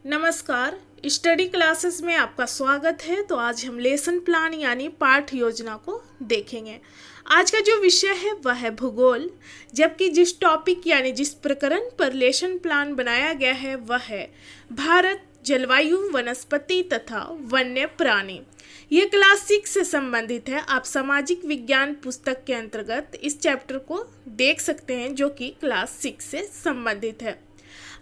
नमस्कार। Study classes में आपका स्वागत है। तो आज हम लेसन प्लान यानी पाठ योजना को देखेंगे। आज का जो विषय है वह है भूगोल, जबकि जिस टॉपिक यानी जिस प्रकरण पर लेसन प्लान बनाया गया है वह है भारत, जलवायु, वनस्पति तथा वन्य प्राणी। ये क्लास 6 से संबंधित है। आप सामाजिक विज्ञान पुस्तक के अंतर्गत इस चैप्टर को देख सकते हैं जो कि क्लास 6 से संबंधित है।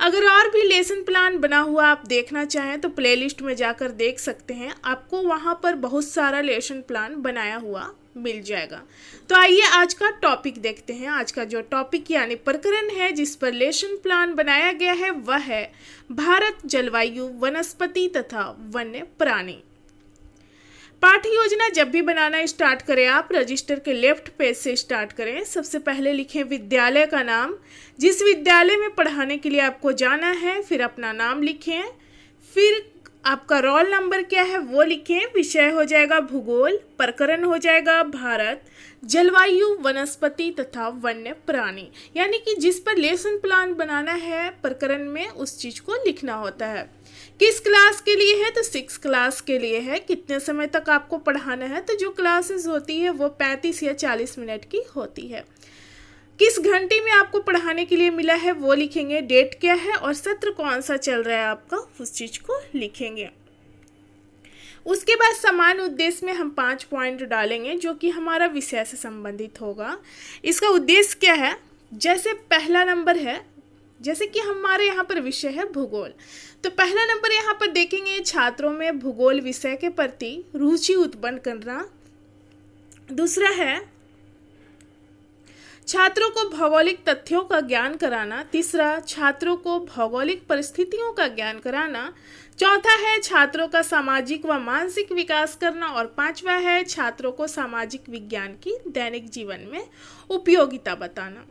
अगर और भी लेसन प्लान बना हुआ आप देखना चाहें तो प्लेलिस्ट में जाकर देख सकते हैं। आपको वहां पर बहुत सारा लेसन प्लान बनाया हुआ मिल जाएगा। तो आइए आज का टॉपिक देखते हैं। आज का जो टॉपिक यानी प्रकरण है जिस पर लेसन प्लान बनाया गया है वह है भारत, जलवायु, वनस्पति तथा वन्य प्राणी। पाठ्य योजना जब भी बनाना स्टार्ट करें आप रजिस्टर के लेफ्ट पेज से स्टार्ट करें। सबसे पहले लिखें विद्यालय का नाम, जिस विद्यालय में पढ़ाने के लिए आपको जाना है, फिर अपना नाम लिखें, फिर आपका रोल नंबर क्या है वो लिखें, विषय हो जाएगा भूगोल, प्रकरण हो जाएगा भारत, जलवायु, वनस्पति तथा वन्य प्राणी। यानी कि जिस पर लेसन प्लान बनाना है प्रकरण में उस चीज को लिखना होता है। किस क्लास के लिए है तो 6 क्लास के लिए है। कितने समय तक आपको पढ़ाना है तो जो क्लासेस होती है वो 35 या 40 मिनट की होती है। किस घंटे में आपको पढ़ाने के लिए मिला है वो लिखेंगे, डेट क्या है और सत्र कौन सा चल रहा है आपका उस चीज को लिखेंगे। उसके बाद समान उद्देश्य में हम 5 पॉइंट डालेंगे जो कि हमारा विषय से संबंधित होगा। इसका उद्देश्य क्या है, जैसे पहला नंबर है, जैसे कि हमारे यहाँ पर विषय है भूगोल, तो पहला नंबर यहाँ पर देखेंगे छात्रों में भूगोल विषय के प्रति रुचि उत्पन्न करना। दूसरा है छात्रों को भौगोलिक तथ्यों का ज्ञान कराना। तीसरा, छात्रों को भौगोलिक परिस्थितियों का ज्ञान कराना। चौथा है छात्रों का सामाजिक व मानसिक विकास करना। और पांचवा है छात्रों को सामाजिक विज्ञान की दैनिक जीवन में उपयोगिता बताना।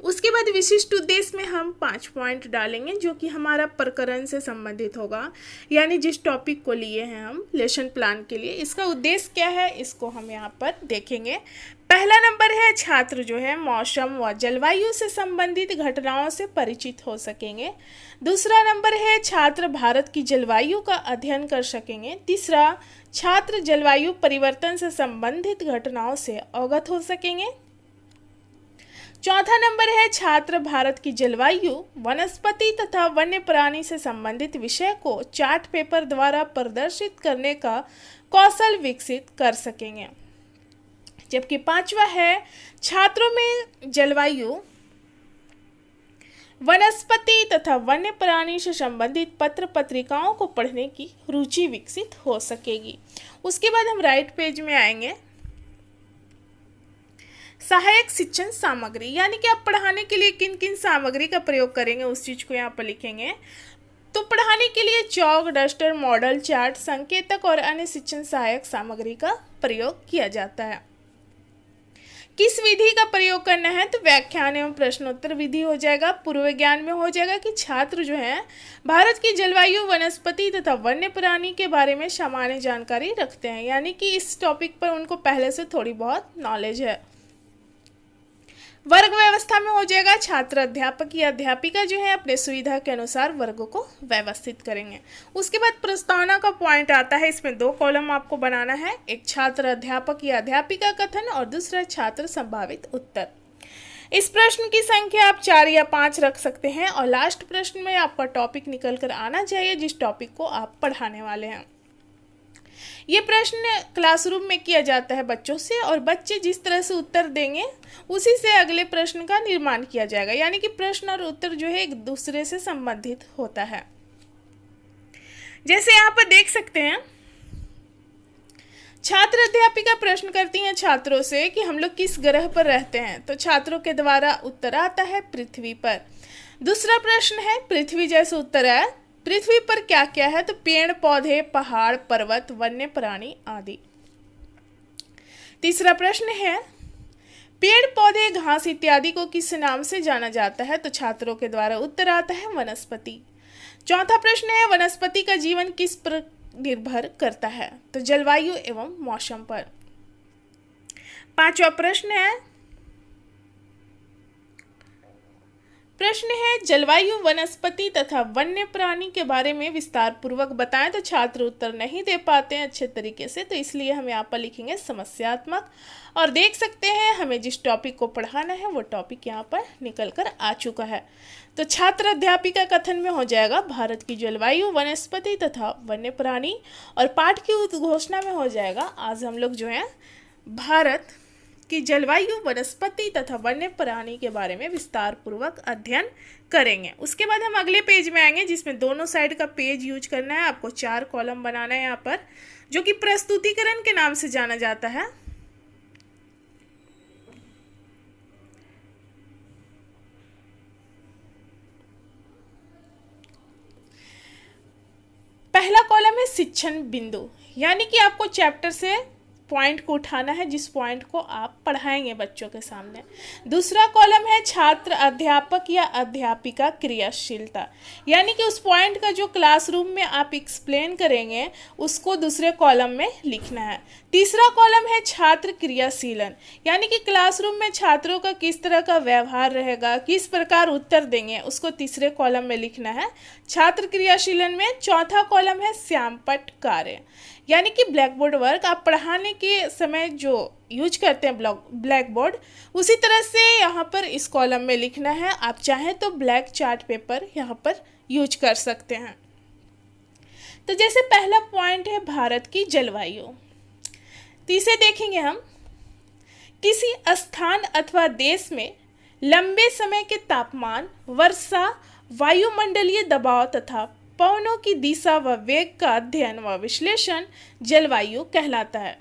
उसके बाद विशिष्ट उद्देश्य में हम 5 पॉइंट डालेंगे जो कि हमारा प्रकरण से संबंधित होगा, यानी जिस टॉपिक को लिए हैं हम लेसन प्लान के लिए। इसका उद्देश्य क्या है इसको हम यहाँ पर देखेंगे। पहला नंबर है छात्र जो है मौसम व जलवायु से संबंधित घटनाओं से परिचित हो सकेंगे। दूसरा नंबर है छात्र भारत की जलवायु का अध्ययन कर सकेंगे। तीसरा, छात्र जलवायु परिवर्तन से संबंधित घटनाओं से अवगत हो सकेंगे। चौथा नंबर है छात्र भारत की जलवायु, वनस्पति तथा वन्य प्राणी से संबंधित विषय को चार्ट पेपर द्वारा प्रदर्शित करने का कौशल विकसित कर सकेंगे। जबकि पांचवा है छात्रों में जलवायु, वनस्पति तथा वन्य प्राणी से संबंधित पत्र पत्रिकाओं को पढ़ने की रुचि विकसित हो सकेगी। उसके बाद हम राइट पेज में आएंगे। सहायक शिक्षण सामग्री, यानी कि आप पढ़ाने के लिए किन किन सामग्री का प्रयोग करेंगे उस चीज को यहाँ पर लिखेंगे। तो पढ़ाने के लिए चौक, डस्टर, मॉडल, चार्ट, संकेतक और अन्य शिक्षण सहायक सामग्री का प्रयोग किया जाता है। किस विधि का प्रयोग करना है तो व्याख्यान एवं प्रश्नोत्तर विधि हो जाएगा। पूर्व ज्ञान में हो जाएगा कि छात्र जो है भारत की जलवायु, वनस्पति तथा वन्य प्राणी के बारे में सामान्य जानकारी रखते हैं, यानी कि इस टॉपिक पर उनको पहले से थोड़ी बहुत नॉलेज है। वर्ग व्यवस्था में हो जाएगा छात्र अध्यापक या अध्यापिका जो है अपने सुविधा के अनुसार वर्गों को व्यवस्थित करेंगे। उसके बाद प्रस्तावना का पॉइंट आता है। इसमें 2 कॉलम आपको बनाना है, एक छात्र अध्यापक या अध्यापिका कथन और दूसरा छात्र संभावित उत्तर। इस प्रश्न की संख्या आप 4 या 5 रख सकते हैं और लास्ट प्रश्न में आपका टॉपिक निकल कर आना चाहिए जिस टॉपिक को आप पढ़ाने वाले हैं। ये प्रश्न क्लासरूम में किया जाता है बच्चों से और बच्चे जिस तरह से उत्तर देंगे उसी से अगले प्रश्न का निर्माण किया जाएगा, यानी कि प्रश्न और उत्तर जो है एक दूसरे से संबंधित होता है। जैसे यहाँ पर देख सकते हैं छात्र अध्यापिका प्रश्न करती हैं छात्रों से कि हम लोग किस ग्रह पर रहते हैं, तो छात्रों के द्वारा उत्तर आता है पृथ्वी पर। दूसरा प्रश्न है पृथ्वी जैसे उत्तर है, पृथ्वी पर क्या क्या है तो पेड़ पौधे, पहाड़, पर्वत, वन्य प्राणी आदि। तीसरा प्रश्न है पेड़ पौधे, घास इत्यादि को किस नाम से जाना जाता है तो छात्रों के द्वारा उत्तर आता है वनस्पति। चौथा प्रश्न है वनस्पति का जीवन किस पर निर्भर करता है तो जलवायु एवं मौसम पर। पांचवा प्रश्न है प्रश्न है, जलवायु, वनस्पति तथा वन्य प्राणी के बारे में विस्तार पूर्वक बताएं। तो छात्र उत्तर नहीं दे पाते हैं अच्छे तरीके से, तो इसलिए हम यहाँ पर लिखेंगे समस्यात्मक। और देख सकते हैं हमें जिस टॉपिक को पढ़ाना है वो टॉपिक यहाँ पर निकल कर आ चुका है। तो छात्र अध्यापिका कथन में हो जाएगा भारत की जलवायु, वनस्पति तथा वन्य प्राणी, और पाठ की उद्घोषणा में हो जाएगा आज हम लोग जो है भारत की जलवायु, वनस्पति तथा वन्य प्राणी के बारे में विस्तार पूर्वक अध्ययन करेंगे। उसके बाद हम अगले पेज में आएंगे जिसमें दोनों साइड का पेज यूज करना है। आपको 4 कॉलम बनाना है यहाँ पर, जो कि प्रस्तुतिकरण के नाम से जाना जाता है। पहला कॉलम है शिक्षण बिंदु, यानी कि आपको चैप्टर से पॉइंट को उठाना है जिस पॉइंट को आप पढ़ाएंगे बच्चों के सामने। दूसरा कॉलम है छात्र, अध्यापक या अध्यापिका क्रियाशीलता, यानी कि उस पॉइंट का जो क्लासरूम में आप एक्सप्लेन करेंगे उसको दूसरे कॉलम में लिखना है। तीसरा कॉलम है छात्र क्रियाशीलन, यानी कि क्लासरूम में छात्रों का किस तरह का व्यवहार रहेगा, किस प्रकार उत्तर देंगे, उसको तीसरे कॉलम में लिखना है छात्र क्रियाशीलन में। चौथा कॉलम है श्यामपट्ट कार्य, यानी कि ब्लैक बोर्ड वर्क, आप पढ़ाने के समय जो यूज करते हैं ब्लैक बोर्ड, उसी तरह से यहाँ पर इस कॉलम में लिखना है। आप चाहें तो ब्लैक चार्ट पेपर यहाँ पर यूज कर सकते हैं। तो जैसे पहला पॉइंट है भारत की जलवायु, तो इसे देखेंगे हम। किसी स्थान अथवा देश में लंबे समय के तापमान, वर्षा, वायुमंडलीय दबाव तथा पवनों की दिशा व वेग का अध्ययन व विश्लेषण जलवायु कहलाता है।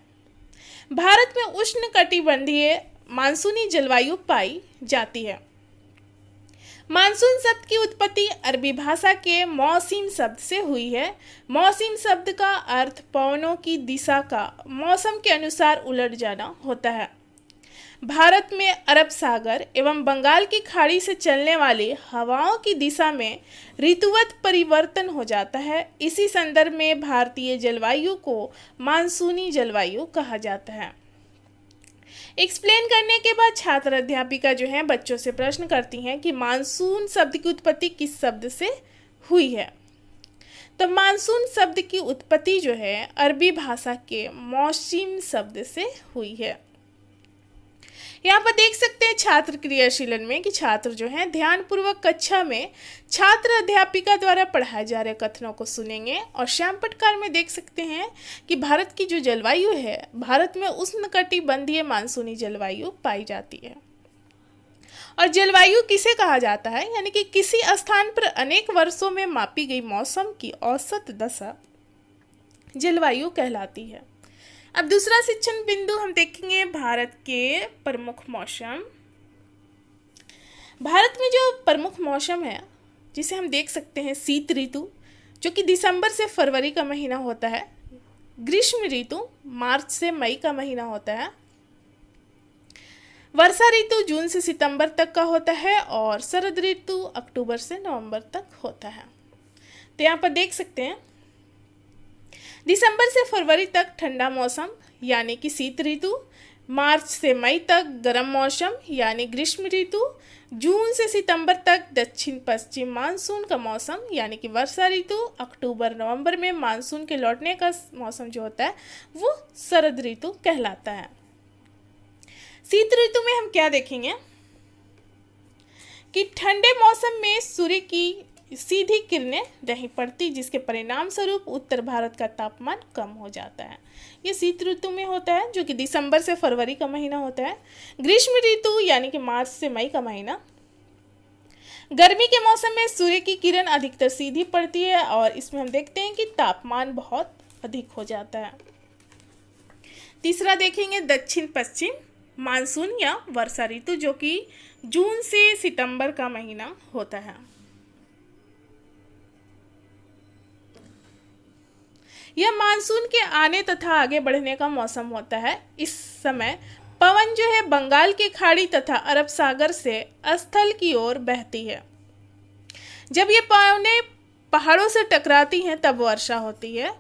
भारत में उष्णकटिबंधीय मानसूनी जलवायु पाई जाती है। मानसून शब्द की उत्पत्ति अरबी भाषा के मौसिम शब्द से हुई है। मौसिम शब्द का अर्थ पवनों की दिशा का मौसम के अनुसार उलट जाना होता है। भारत में अरब सागर एवं बंगाल की खाड़ी से चलने वाली हवाओं की दिशा में ऋतुवत परिवर्तन हो जाता है। इसी संदर्भ में भारतीय जलवायु को मानसूनी जलवायु कहा जाता है। एक्सप्लेन करने के बाद छात्र अध्यापिका जो है बच्चों से प्रश्न करती हैं कि मानसून शब्द की उत्पत्ति किस शब्द से हुई है। तो मानसून शब्द की उत्पत्ति जो है अरबी भाषा के मौसिम शब्द से हुई है। यहाँ पर देख सकते हैं छात्र क्रियाशीलन में कि छात्र जो हैं ध्यानपूर्वक कक्षा में छात्र अध्यापिका द्वारा पढ़ाए जा रहे कथनों को सुनेंगे। और श्यामपट्टकार में देख सकते हैं कि भारत की जो जलवायु है, भारत में उष्णकटिबंधीय मानसूनी जलवायु पाई जाती है। और जलवायु किसे कहा जाता है, यानी कि किसी स्थान पर अनेक वर्षों में मापी गई मौसम की औसत दशा जलवायु कहलाती है। अब दूसरा शिक्षण बिंदु हम देखेंगे भारत के प्रमुख मौसम। भारत में जो प्रमुख मौसम है जिसे हम देख सकते हैं शीत ऋतु, जो कि दिसंबर से फरवरी का महीना होता है। ग्रीष्म ऋतु मार्च से मई का महीना होता है। वर्षा ऋतु जून से सितंबर तक का होता है। और शरद ऋतु अक्टूबर से नवंबर तक होता है। तो यहाँ पर देख सकते हैं दिसंबर से फरवरी तक ठंडा मौसम यानी कि शीत ऋतु, मार्च से मई तक गर्म मौसम यानी ग्रीष्म ऋतु, जून से सितंबर तक दक्षिण पश्चिम मानसून का मौसम यानी कि वर्षा ऋतु, अक्टूबर नवंबर में मानसून के लौटने का मौसम जो होता है वो शरद ऋतु कहलाता है। शीत ऋतु में हम क्या देखेंगे कि ठंडे मौसम में सूर्य की सीधी किरणें नहीं पड़ती, जिसके परिणाम स्वरूप उत्तर भारत का तापमान कम हो जाता है। ये शीत ऋतु में होता है, जो कि दिसंबर से फरवरी का महीना होता है। ग्रीष्म ऋतु यानी कि मार्च से मई का महीना, गर्मी के मौसम में सूर्य की किरण अधिकतर सीधी पड़ती है और इसमें हम देखते हैं कि तापमान बहुत अधिक हो जाता है। तीसरा देखेंगे दक्षिण पश्चिम मानसून या वर्षा ऋतु, जो कि जून से सितंबर का महीना होता है। यह मानसून के आने तथा आगे बढ़ने का मौसम होता है। इस समय पवन जो है बंगाल की खाड़ी तथा अरब सागर से स्थल की ओर बहती है। जब ये पवनें पहाड़ों से टकराती हैं तब वर्षा होती है।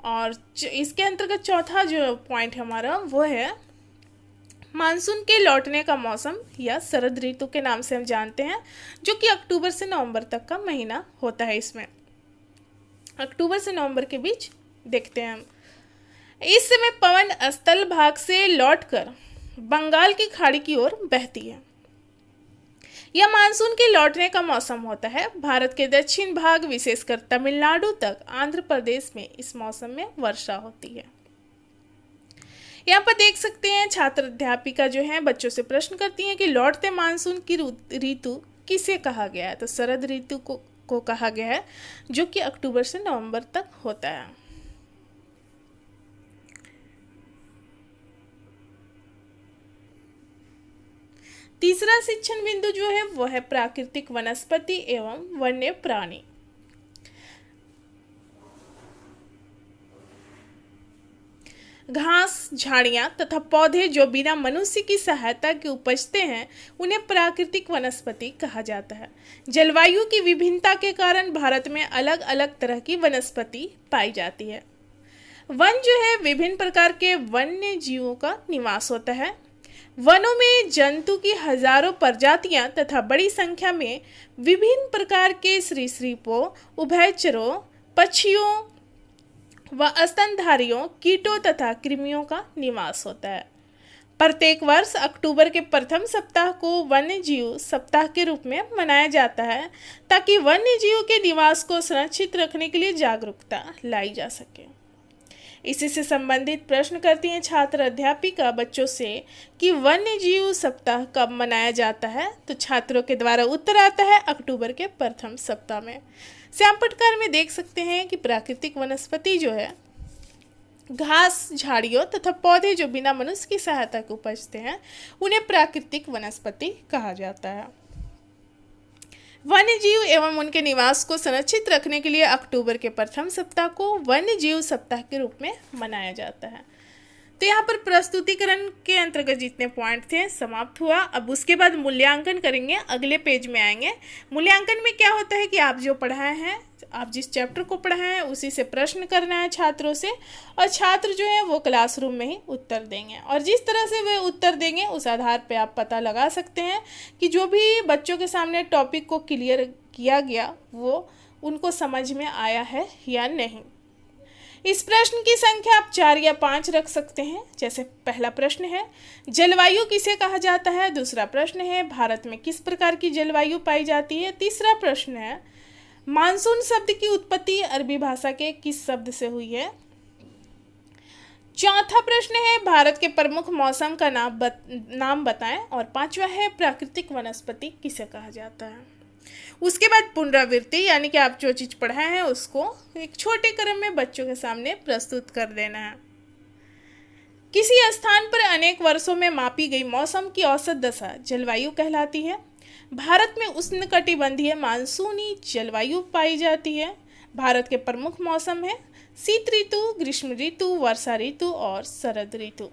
और इसके अंतर्गत चौथा जो पॉइंट हमारा वो है मानसून के लौटने का मौसम या शरद ऋतु के नाम से हम जानते हैं, जो कि अक्टूबर से नवंबर तक का महीना होता है। इसमें अक्टूबर से नवंबर के बीच देखते हैं हम। इस समय पवन स्थल भाग से लौटकर बंगाल की खाड़ी की ओर बहती है। यह मानसून के लौटने का मौसम होता है। भारत के दक्षिण भाग विशेषकर तमिलनाडु तक आंध्र प्रदेश में इस मौसम में वर्षा होती है। यहाँ पर देख सकते हैं छात्र अध्यापिका जो है बच्चों से प्रश्न करती हैं कि लौटते मानसून की ऋतु किसे कहा गया है। तो शरद ऋतु को कहा गया है, जो कि अक्टूबर से नवंबर तक होता है। तीसरा शिक्षण बिंदु जो है वो है प्राकृतिक वनस्पति एवं वन्य प्राणी। घास, झाड़ियाँ तथा पौधे जो बिना मनुष्य की सहायता के उपजते हैं, उन्हें प्राकृतिक वनस्पति कहा जाता है। जलवायु की विभिन्नता के कारण भारत में अलग अलग तरह की वनस्पति पाई जाती है। वन जो है विभिन्न प्रकार के वन्य जीवों का निवास होता है। वनों में जंतु की हजारों प्रजातियां तथा बड़ी संख्या में विभिन्न प्रकार के सरीसृपों, उभयचरों, पक्षियों व स्तनधारियों, कीटों तथा कृमियों का निवास होता है। प्रत्येक वर्ष अक्टूबर के प्रथम सप्ताह को वन्य जीव सप्ताह के रूप में मनाया जाता है, ताकि वन्य जीवों के निवास को सुरक्षित रखने के लिए जागरूकता लाई जा सके। इसी से संबंधित प्रश्न करती हैं छात्र अध्यापिका बच्चों से कि वन्य जीव सप्ताह कब मनाया जाता है। तो छात्रों के द्वारा उत्तर आता है अक्टूबर के प्रथम सप्ताह में। श्याम पटकार में देख सकते हैं कि प्राकृतिक वनस्पति जो है घास, झाड़ियों तथा पौधे जो बिना मनुष्य की सहायता के उपजते हैं, उन्हें प्राकृतिक वनस्पति कहा जाता है। वन्य जीव एवं उनके निवास को संरक्षित रखने के लिए अक्टूबर के प्रथम सप्ताह को वन्य जीव सप्ताह के रूप में मनाया जाता है। तो यहाँ पर प्रस्तुतिकरण के अंतर्गत जितने पॉइंट थे समाप्त हुआ। अब उसके बाद मूल्यांकन करेंगे, अगले पेज में आएंगे। मूल्यांकन में क्या होता है कि आप जो पढ़ाए हैं, आप जिस चैप्टर को पढ़ाए हैं उसी से प्रश्न करना है छात्रों से, और छात्र जो है वो क्लासरूम में ही उत्तर देंगे, और जिस तरह से वे उत्तर देंगे उस आधार पे आप पता लगा सकते हैं कि जो भी बच्चों के सामने टॉपिक को क्लियर किया गया वो उनको समझ में आया है या नहीं। इस प्रश्न की संख्या आप 4 या 5 रख सकते हैं। जैसे पहला प्रश्न है जलवायु किसे कहा जाता है, दूसरा प्रश्न है भारत में किस प्रकार की जलवायु पाई जाती है, तीसरा प्रश्न है मानसून शब्द की उत्पत्ति अरबी भाषा के किस शब्द से हुई है, चौथा प्रश्न है भारत के प्रमुख मौसम का नाम बताएं, और पांचवा है प्राकृतिक वनस्पति किसे कहा जाता है। उसके बाद पुनरावृत्ति, यानी कि आप जो चीज़ पढ़ाए हैं उसको एक छोटे क्रम में बच्चों के सामने प्रस्तुत कर देना है। किसी स्थान पर अनेक वर्षों में मापी गई मौसम की औसत दशा जलवायु कहलाती है। भारत में उष्णकटिबंधीय मानसूनी जलवायु पाई जाती है। भारत के प्रमुख मौसम है शीत ऋतु, ग्रीष्म ऋतु, वर्षा ऋतु और शरद ऋतु।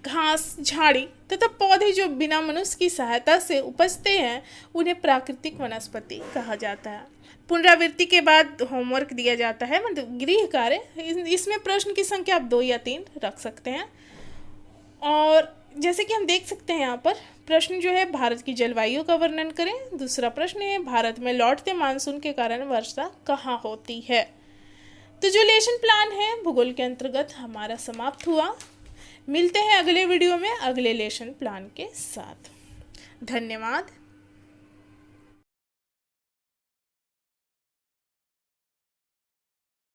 घास, झाड़ी तथा पौधे जो बिना मनुष्य की सहायता से उपजते हैं, उन्हें प्राकृतिक वनस्पति कहा जाता है। पुनरावृत्ति के बाद होमवर्क दिया जाता है, मतलब गृह कार्य। इसमें प्रश्न की संख्या आप 2 या 3 रख सकते हैं। और जैसे कि हम देख सकते हैं यहाँ पर प्रश्न जो है भारत की जलवायु का वर्णन करें। दूसरा प्रश्न है भारत में लौटते मानसून के कारण वर्षा कहाँ होती है। तो जो लेसन प्लान है भूगोल के अंतर्गत हमारा समाप्त हुआ। मिलते हैं अगले वीडियो में अगले लेसन प्लान के साथ। धन्यवाद।